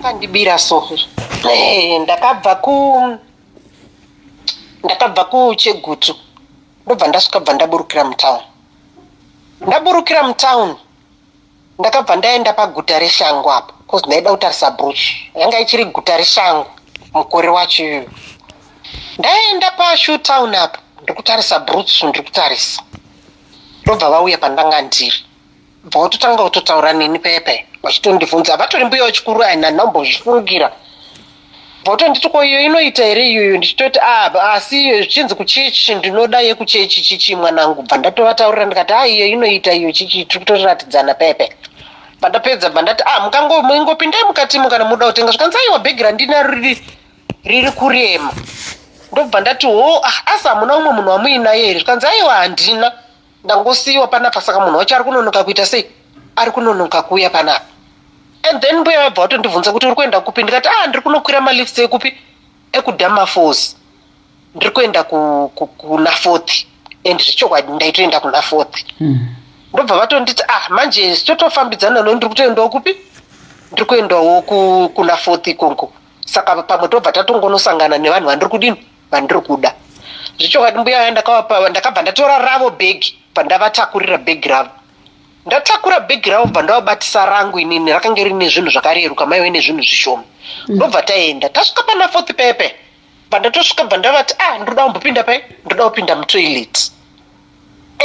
vakandibira so ndakabva kuChegutu ndobva ndasvika bva ndaburukira mutown ndakabva ndaenda paguta reShango apa cause ndaida kutarisa bruch yanga ichiri guta reShango mukore wacho ndaenda paShoetown apa ndikutarisa bruch ndikutarisa ndobva vauya pandanga ndiri bva utotanga kutotaura nini pepe vachitondibvunza vatori mbuya wechikuru aina ndambozvifungira bva nditi ko iyo inoita here iyoyo ndichitoti asi iyo zvichinzi kuchechi ndinoda yekuchechi chichi mwanangu bva ndatovataurira ndikati iyo inoita iyo chichi tiri kutoratidzana pepe bva ndapedza bva ndati mungopindai mukati kana muda kutenga zvikanzi aiwa bhegi randina riri kurema ndobva ndati asi hamuna umwe munhu wamuinaye here zvikanzi aiwa handina ndangosiyiwa panapa saka munhu wacho ari kunonoka kuita sei ari kunonoka kuuya panapa and then mbuya vabva vatondibvunza kuti uri kuenda kupi ndikati ndiri kunokwira malifts ekupi ekudhama falls ndiri kuenda kuna 4th and zvichokwadi ndaitoenda kuna 4th ndobva vatonditi manje sichotofambidzana no ndiri kutoendawo kupi ndiri kuendawo kuna 4th ikonko saka pamwe tobva tatongonosangana nevanhu vandiri kudini vandiri kuda zvichokwadi mbuya vaya ndakabva ndatora ravo bhegi bva ndavatakurira bhegi ravo ndatakura bhegi ravo bva ndavabatisa rangu inini rakanga rine zvinhu zvakareruka maive nezvinhu zvishoma ndobva taenda tasvika pana 4th pepe bva ndatosvika bva ndavati ndoda kumbopinda pai ndoda kupinda mutoilet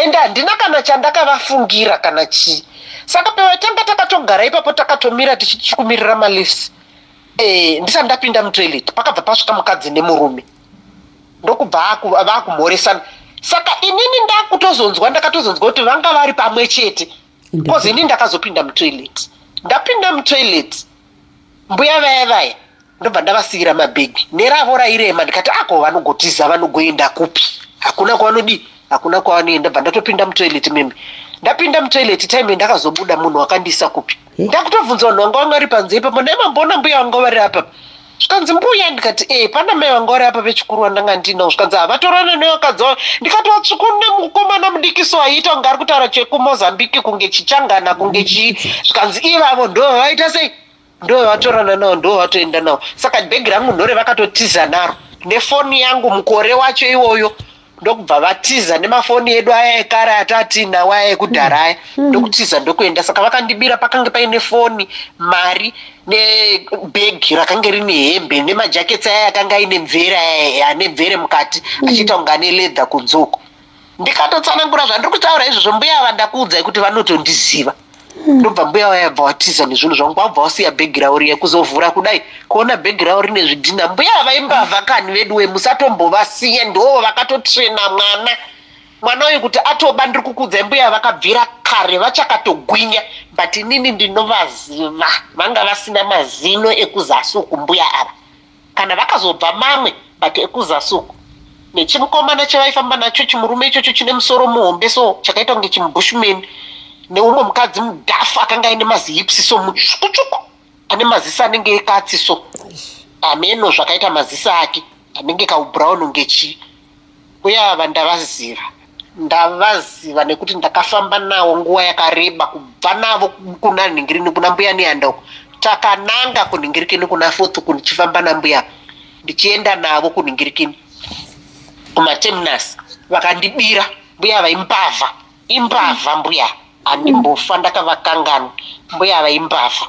and handina kana chandakavafungira kana chii saka pevatanga takatogara ipapo takatomira tichikumirira malifts ndisati ndapinda mutoilet pakabva pasvika mukadzi nemurume ndokubva vakumhoresana saka inini ndakatozonzwa kuti vanga vari pamwe chete kozi ini ndakazopinda mutoilet ndapinda mutoilet mbuya vaya ndobva ndavasiyira mabhegi neravo rairema ndikati vanogotiza vanogoenda kupi hakuna kwavanoenda bva ndatopinda mutoilet mimi ndapinda mutoilet time ndakazobuda munhu wakandiisa kupi ndakutobvunza vanhu vanga vangari panze ipapo ndaimambona mbuya vanga vari apa zvikanzi mbuya ndikati pana mai vanga vari apa vechikuru vandanga ndinawo zvikanzi havatorana nevakadzi vavo ndikati vatsvukuru nemukomana mudikiso waiita kunge ari kutaura chekumozambiki kunge chichangana kunge chii zvikanzi ivavo ndo vaita sei ndo vatorana navo ndo vatoenda navo saka bhegi rangu ndore vakatotiza naro nefoni yangu mukore wacho iwoyo ndokubva vatiza nemafoni edu aya ekare atatiinawo aya ekudhara aya ndokutiza ndokuenda saka vakandibira pakange paine foni mari nebhegi rakanga rine hembe nemajaketsi aya akanga aine mvere mukati achiita kunge ane ledha kunzoko ndikatotsanangura zvandiri kutaura izvozvo mbuya ava ndakuudzai kuti vanotondiziva ndobva mbuya vaya bva vatiza nezvinhu zvangu wabva wasiya bhegi ravo riya kuzovhura kudai kuona bhegi ravo rine zvidhina mbuya vaimbavha kani vedu musatombovasiye ndo vakatotrena mwana uyu kuti atoba ndiri kukudzai mbuya vakabvira kare vachakatogwinya but inini ndinovaziva vanga vasina mazino ekuzasuku mbuya ava kana vakazobva mamwe but ekuzasuku nechimukomana chavaifamba nacho chimurume ichocho chine musoro muhombe so chakaita kunge chimubushman neumwe mukadzi mudhafu akanga aine mazihipsiso mutsvukutsvuku ane maziso anenge ekatsiso ameno zvakaita maziso ake anenge kaubrown ngechii uya ava ndavaziva nekuti ndakafamba nawo nguva yakareba kubva navo kuna nhingirini kuna mbuya nehandauko takananga kunhingirikini kuna 4th kunichifamba nambuya ndichienda navo kunhingirikini kumaterminus vakandibira mbuya vaimbavha imbavha mbuya handimbofa ndakavakangana mbuya vaimbavha